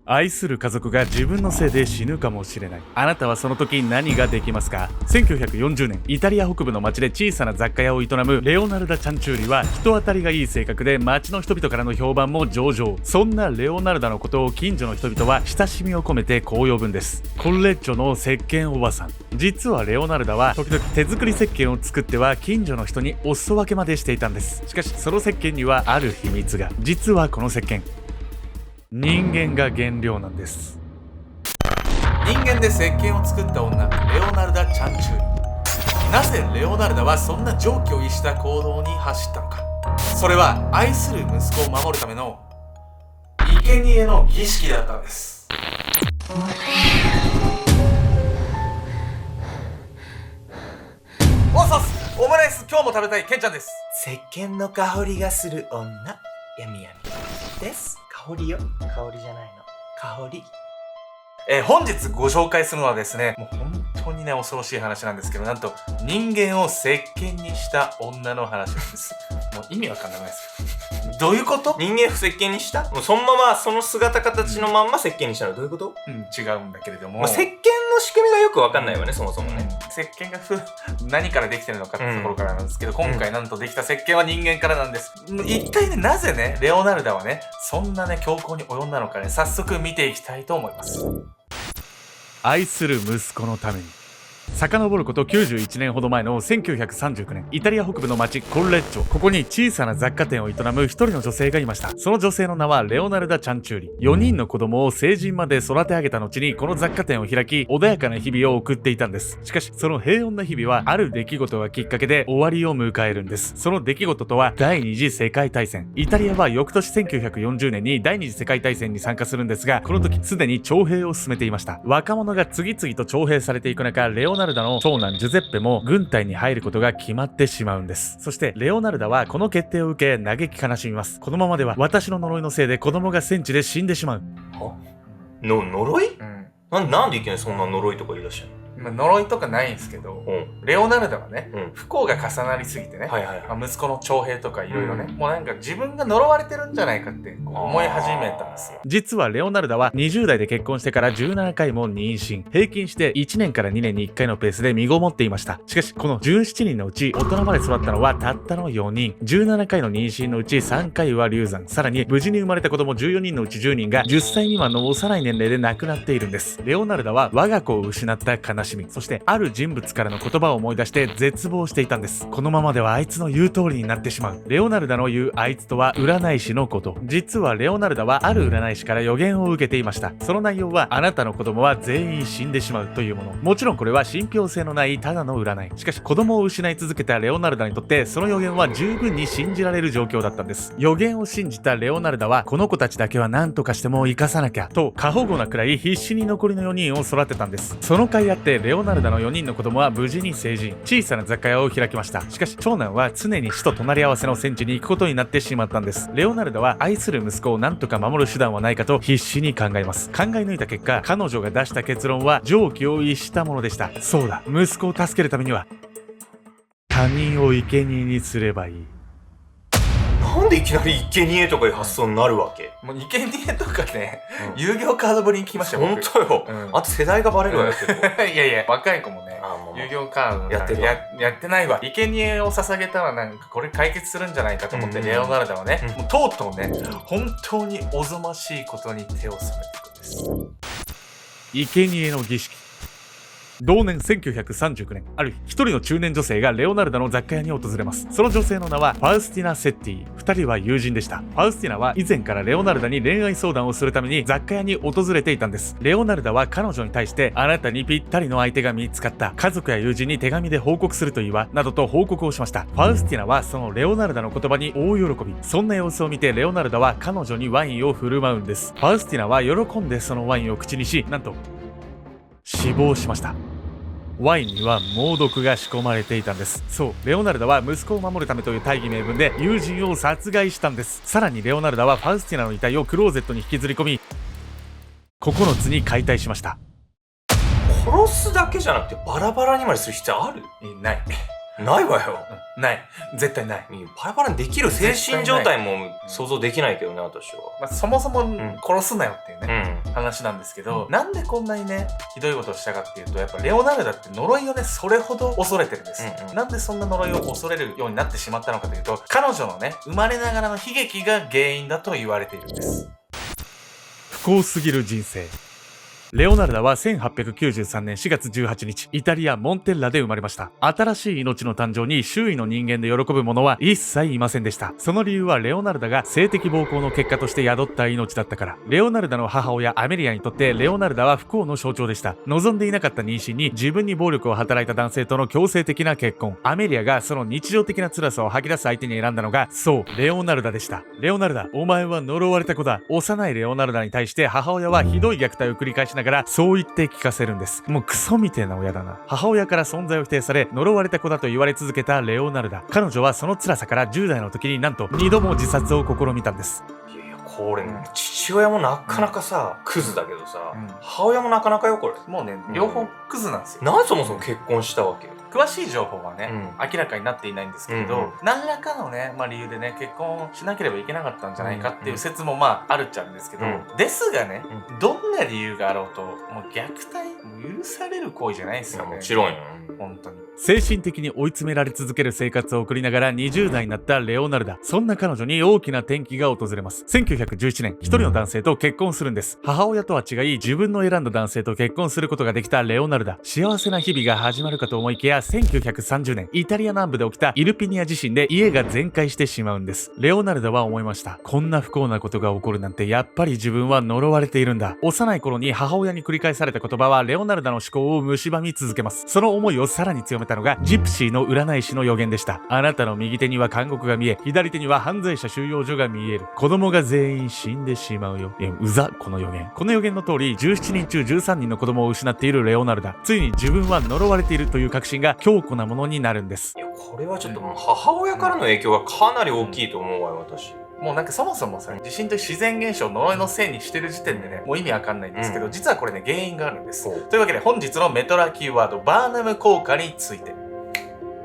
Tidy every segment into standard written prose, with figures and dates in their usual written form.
愛する家族が自分のせいで死ぬかもしれない。あなたはその時何ができますか？ 1940 年、イタリア北部の町で小さな雑貨屋を営むレオナルダ・チャンチューリは人当たりがいい性格で町の人々からの評判も上々。そんなレオナルダのことを近所の人々は親しみを込めてこう呼ぶんです。コルレッチョの石鹸おばさん。実はレオナルダは時々手作り石鹸を作っては近所の人にお裾分けまでしていたんです。しかしその石鹸にはある秘密が。実はこの石鹸、人間が原料なんです。人間で石鹸を作った女、レオナルダ・チャンチューリ。なぜレオナルダはそんな常軌を逸した行動に走ったのか。それは愛する息子を守るための生贄の儀式だったんです。おそす、オムライス今日も食べたいケンちゃんです。石鹸の香りがする女、やみやみです。香りよ、香りじゃないの、香り。本日ご紹介するのはですね、もう本当にね恐ろしい話なんですけど、なんと人間を石鹸にした女の話なんです。もう意味わかんないですけど、どういうこと？人間を石鹸にした？もうそのままその姿形のまんま石鹸にしたの？どういうこと？違うんだけれども、石鹸の仕組みがよくわかんないわね、そもそもね。石鹸が何からできてるのかってところからなんですけど、今回なんとできた石鹸は人間からなんです。一体ね、なぜねレオナルダはねそんなね凶行に及んだのかね、早速見ていきたいと思います。愛する息子のために。遡ること91年ほど前の1939年、イタリア北部の町コルレッチョ。ここに小さな雑貨店を営む一人の女性がいました。その女性の名はレオナルダ・チャンチューリ。4人の子供を成人まで育て上げた後にこの雑貨店を開き、穏やかな日々を送っていたんです。しかしその平穏な日々はある出来事がきっかけで終わりを迎えるんです。その出来事とは第二次世界大戦。イタリアは翌年1940年に第二次世界大戦に参加するんですが、この時すでに徴兵を進めていました。若者が次々と徴兵されていく中、レオナルダの長男ジュゼッペも軍隊に入ることが決まってしまうんです。そしてレオナルダはこの決定を受け嘆き悲しみます。このままでは私の呪いのせいで子供が戦地で死んでしまう。呪い？なんでいきなりそんな呪いとか言い出したの？呪いとかないんですけど、レオナルダはね、不幸が重なりすぎてね、息子の徴兵とかいろいろね、もうなんか自分が呪われてるんじゃないかって思い始めたんですよ。実はレオナルダは20代で結婚してから17回も妊娠、平均して1年から2年に1回のペースで身ごもっていました。しかしこの17人のうち大人まで育ったのはたったの4人。17回の妊娠のうち3回は流産、さらに無事に生まれた子供14人のうち10人が10歳未満の幼い年齢で亡くなっているんです。レオナルダは我が子を失った悲しみ、そしてある人物からの言葉を思い出して絶望していたんです。このままではあいつの言う通りになってしまう。レオナルダの言うあいつとは占い師のこと。実はレオナルダはある占い師から予言を受けていました。その内容はあなたの子供は全員死んでしまうというもの。もちろんこれは信憑性のないただの占い。しかし子供を失い続けたレオナルダにとってその予言は十分に信じられる状況だったんです。予言を信じたレオナルダはこの子たちだけは何とかしても生かさなきゃと過保護なくらい必死に残りの4人を育てたんです。その甲斐あってレオナルダの4人の子供は無事に成人、小さな雑貨屋を開きました。しかし長男は常に死と隣り合わせの戦地に行くことになってしまったんです。レオナルダは愛する息子を何とか守る手段はないかと必死に考えます。考え抜いた結果、彼女が出した結論は常軌を逸したものでした。そうだ、息子を助けるためには他人を生贄にすればいい。なんでいきなり生贄とかいう発想になるわけ？もう生贄とかね、遊戯王カードぶりに聞きましたよ。本当よ。あと世代がバレるわよ。いやいや、若い子もね、遊戯王カードやってないわ。生贄を捧げたらなんかこれ解決するんじゃないかと思って、レオナルダはね、もうとうとうね、本当におぞましいことに手を染めていくんです。生贄の儀式。同年1939年、ある日一人の中年女性がレオナルダの雑貨屋に訪れます。その女性の名はファウスティナ・セッティ。二人は友人でした。ファウスティナは以前からレオナルダに恋愛相談をするために雑貨屋に訪れていたんです。レオナルダは彼女に対して、あなたにぴったりの相手が見つかった。家族や友人に手紙で報告するといいわ、などと報告をしました。ファウスティナはそのレオナルダの言葉に大喜び。そんな様子を見てレオナルダは彼女にワインを振る舞うんです。ファウスティナは喜んでそのワインを口にし、なんと死亡しました。ワインには猛毒が仕込まれていたんです。そう、レオナルダは息子を守るためという大義名分で友人を殺害したんです。さらにレオナルダはファウスティナの遺体をクローゼットに引きずり込み、9つに解体しました。殺すだけじゃなくてバラバラにまでする必要ある？ない。ないわよ。ない。絶対ない。バラバラにできる精神状態も想像できないけどね、私は。そもそも殺すなよっていうね。話なんですけど、なんでこんなにねひどいことをしたかっていうと、やっぱレオナルダって呪いをねそれほど恐れてるんです、なんでそんな呪いを恐れるようになってしまったのかというと、彼女のね生まれながらの悲劇が原因だと言われているんです。不幸すぎる人生。レオナルダは1893年4月18日、イタリア・モンテッラで生まれました。新しい命の誕生に周囲の人間で喜ぶ者は一切いませんでした。その理由はレオナルダが性的暴行の結果として宿った命だったから。レオナルダの母親アメリアにとってレオナルダは不幸の象徴でした。望んでいなかった妊娠に自分に暴力を働いた男性との強制的な結婚。アメリアがその日常的な辛さを吐き出す相手に選んだのが、そう、レオナルダでした。レオナルダ、お前は呪われた子だ。幼いレオナルダに対して母親はひどい虐待を繰り返しながらそう言って聞かせるんです。もうクソみてえな親だな。母親から存在を否定され呪われた子だと言われ続けたレオナルダ。彼女はその辛さから10代の時になんと2度も自殺を試みたんです。いやいや、これ、父親もなかなかさ、クズだけどさ、母親もなかなかよこれ。もうね両方クズなんですよ。なんでそもそも結婚したわけ？詳しい情報はね、明らかになっていないんですけれど、何らかのね、理由でね結婚しなければいけなかったんじゃないかっていう説もあるっちゃあるんですけど、ですがね、どんな理由があろうともう虐待許される行為じゃないですよね。もちろんよ。本当に精神的に追い詰められ続ける生活を送りながら20代になったレオナルダ。そんな彼女に大きな転機が訪れます。1917年、一人の男性と結婚するんです。母親とは違い自分の選んだ男性と結婚することができたレオナルダ。幸せな日々が始まるかと思いきや、1930年、イタリア南部で起きたイルピニア地震で家が全壊してしまうんです。レオナルダは思いました。こんな不幸なことが起こるなんて、やっぱり自分は呪われているんだ。幼い頃に母親に繰り返された言葉はレオナルダの思考を蝕み続けます。その思いをさらに強めたのがジプシーの占い師の予言でした。あなたの右手には監獄が見え、左手には犯罪者収容所が見える。子供が全員死んでしまうよ。うざ、この予言。この予言の通り、17人中13人の子供を失っているレオナルダ。ついに自分は呪われているという確信が強固なものになるんです。いや、これはちょっともう母親からの影響がかなり大きいと思うわよ、私。もうなんかそもそもさ、地震という自然現象を呪いのせいにしてる時点でね、もう意味わかんないんですけど、実はこれね、原因があるんです。というわけで本日のメトラキーワード、バーナム効果について。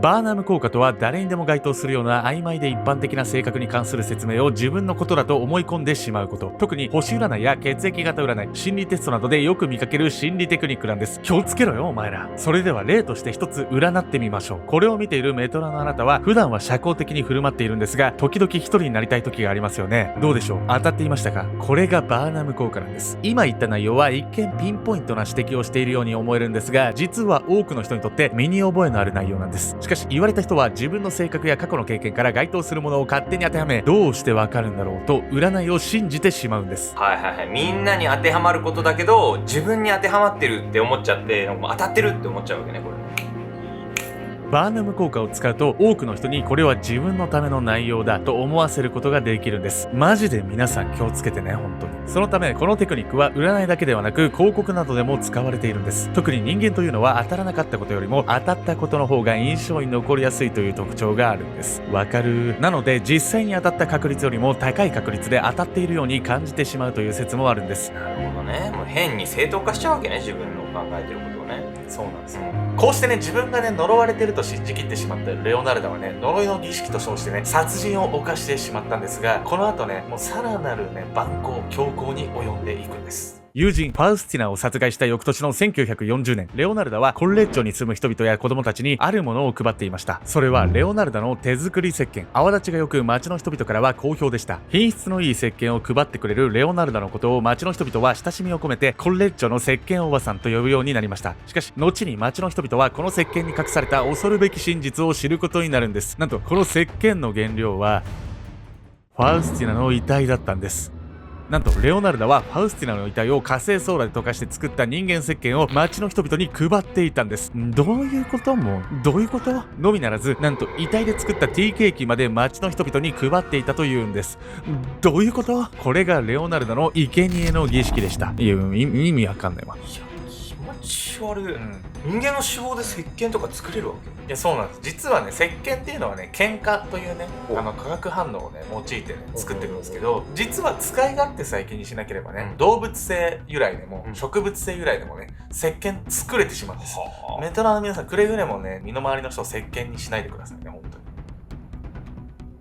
バーナム効果とは誰にでも該当するような曖昧で一般的な性格に関する説明を自分のことだと思い込んでしまうこと。特に星占いや血液型占い、心理テストなどでよく見かける心理テクニックなんです。気をつけろよお前ら。それでは例として一つ占ってみましょう。これを見ているメトラのあなたは普段は社交的に振る舞っているんですが、時々一人になりたい時がありますよね。どうでしょう、当たっていましたか？これがバーナム効果なんです。今言った内容は一見ピンポイントな指摘をしているように思えるんですが、実は多くの人にとって身に覚えのある内容なんです。しかし言われた人は自分の性格や過去の経験から該当するものを勝手に当てはめ、どうしてわかるんだろうと占いを信じてしまうんです。みんなに当てはまることだけど自分に当てはまってるって思っちゃって、当たってるって思っちゃうわけね、これ。バーナム効果を使うと多くの人にこれは自分のための内容だと思わせることができるんです。マジで皆さん気をつけてね、本当に。そのためこのテクニックは占いだけではなく広告などでも使われているんです。特に人間というのは当たらなかったことよりも当たったことの方が印象に残りやすいという特徴があるんです。わかる？なので実際に当たった確率よりも高い確率で当たっているように感じてしまうという説もあるんです。なるほどね。もう変に正当化しちゃうわけね、自分の考えてることをね。そうなんですよ。こうしてね、自分がね、呪われてると信じきってしまったレオナルダはね、呪いの儀式と称してね、殺人を犯してしまったんですが、この後ね、もうさらなるね、蛮行、強行に及んでいくんです。友人ファウスティナを殺害した翌年の1940年、レオナルダはコルレッチョに住む人々や子供たちにあるものを配っていました。それはレオナルダの手作り石鹸。泡立ちがよく街の人々からは好評でした。品質のいい石鹸を配ってくれるレオナルダのことを街の人々は親しみを込めてコルレッチョの石鹸おばさんと呼ぶようになりました。しかし後に街の人々はこの石鹸に隠された恐るべき真実を知ることになるんです。なんとこの石鹸の原料はファウスティナの遺体だったんです。なんとレオナルダはファウスティナの遺体を火星ソーダで溶かして作った人間石鹸を街の人々に配っていたんです。どういうこと？もうどういうこと？のみならず、なんと遺体で作ったティーケーキまで街の人々に配っていたというんです。どういうこと？これがレオナルダの生贄の儀式でした。いや、意味わかんないわ。気持ち悪い。人間の脂肪で石鹸とか作れるわけ？いや、そうなんです。実はね、石鹸っていうのはね、ケンカというね、化学反応をね、用いてね、作ってるんですけど、実は使い勝手さえ気にしなければね、動物性由来でも、植物性由来でもね、石鹸作れてしまうんです。メトラの皆さん、くれぐれもね、身の回りの人を石鹸にしないでくださいね、本当に。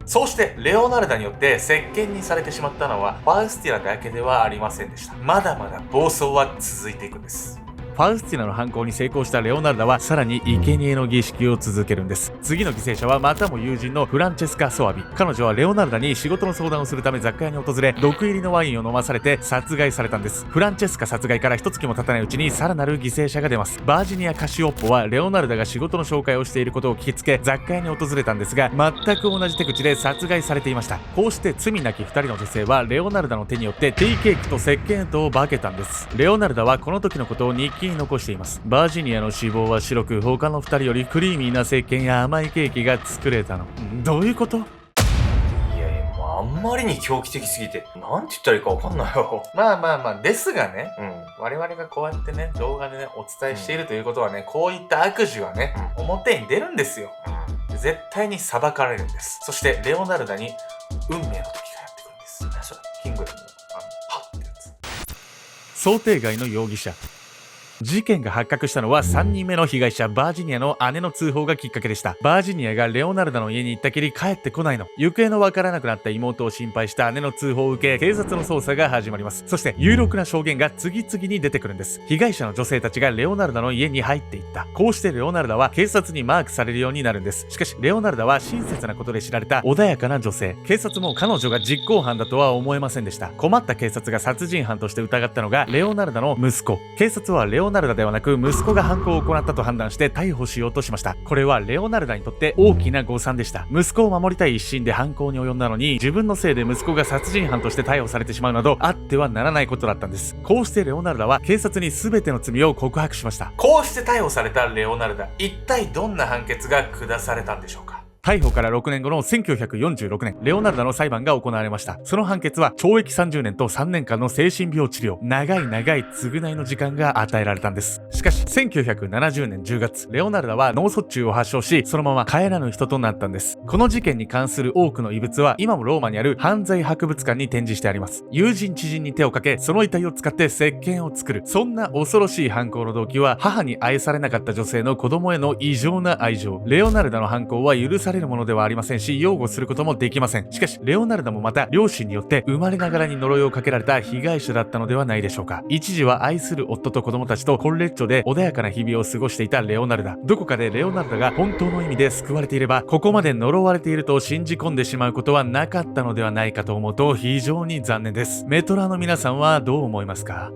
そうしてレオナルダによって石鹸にされてしまったのはファウスティナだけではありませんでした。まだまだ暴走は続いていくんです。ファウスティナの犯行に成功したレオナルダはさらに生贄の儀式を続けるんです。次の犠牲者はまたも友人のフランチェスカ・ソアビ。彼女はレオナルダに仕事の相談をするため雑貨屋に訪れ、毒入りのワインを飲まされて殺害されたんです。フランチェスカ殺害から一月も経たないうちにさらなる犠牲者が出ます。バージニア・カシオッポはレオナルダが仕事の紹介をしていることを聞きつけ雑貨屋に訪れたんですが、全く同じ手口で殺害されていました。こうして罪なき2人の女性はレオナルダの手によってティーケーキと石鹸へと化けたんです。レオナルダはこの時のことを日記に残しています。バージニアの脂肪は白く、他の2人よりクリーミーな石鹸や甘いケーキが作れたの。どういうこと？いやもうあんまりに狂気的すぎてなんて言ったらいいかわかんないよ。まあですがね、うん。我々がこうやってね動画でねお伝えしているということはね、こういった悪事はね、表に出るんですよ。絶対に裁かれるんです。そしてレオナルダに運命の時がやってくるんです。何それ？キングダムのハッってやつ。想定外の容疑者。事件が発覚したのは3人目の被害者バージニアの姉の通報がきっかけでした。バージニアがレオナルダの家に行ったきり帰ってこないの。行方のわからなくなった妹を心配した姉の通報を受け、警察の捜査が始まります。そして有力な証言が次々に出てくるんです。被害者の女性たちがレオナルダの家に入っていった。こうしてレオナルダは警察にマークされるようになるんです。しかしレオナルダは親切なことで知られた穏やかな女性。警察も彼女が実行犯だとは思えませんでした。困った警察が殺人犯として疑ったのがレオナルダの息子。警察はレオナルダではなく息子が犯行を行ったと判断して逮捕しようとしました。これはレオナルダにとって大きな誤算でした。息子を守りたい一心で犯行に及んだのに、自分のせいで息子が殺人犯として逮捕されてしまうなどあってはならないことだったんです。こうしてレオナルダは警察に全ての罪を告白しました。こうして逮捕されたレオナルダ、一体どんな判決が下されたんでしょうか。逮捕から6年後の1946年、レオナルダの裁判が行われました。その判決は懲役30年と3年間の精神病治療、長い償いの時間が与えられたんです。しかし、1970年10月、レオナルダは脳卒中を発症し、そのまま帰らぬ人となったんです。この事件に関する多くの遺物は、今もローマにある犯罪博物館に展示してあります。友人知人に手をかけ、その遺体を使って石鹸を作る。そんな恐ろしい犯行の動機は、母に愛されなかった女性の子供への異常な愛情。レオナルダの犯行は許されるものではありませんし、擁護することもできません。しかしレオナルダもまた両親によって生まれながらに呪いをかけられた被害者だったのではないでしょうか。一時は愛する夫と子供たちとコンレッチョで穏やかな日々を過ごしていたレオナルダ。どこかでレオナルダが本当の意味で救われていれば、ここまで呪われていると信じ込んでしまうことはなかったのではないかと思うと非常に残念です。メトラの皆さんはどう思いますか？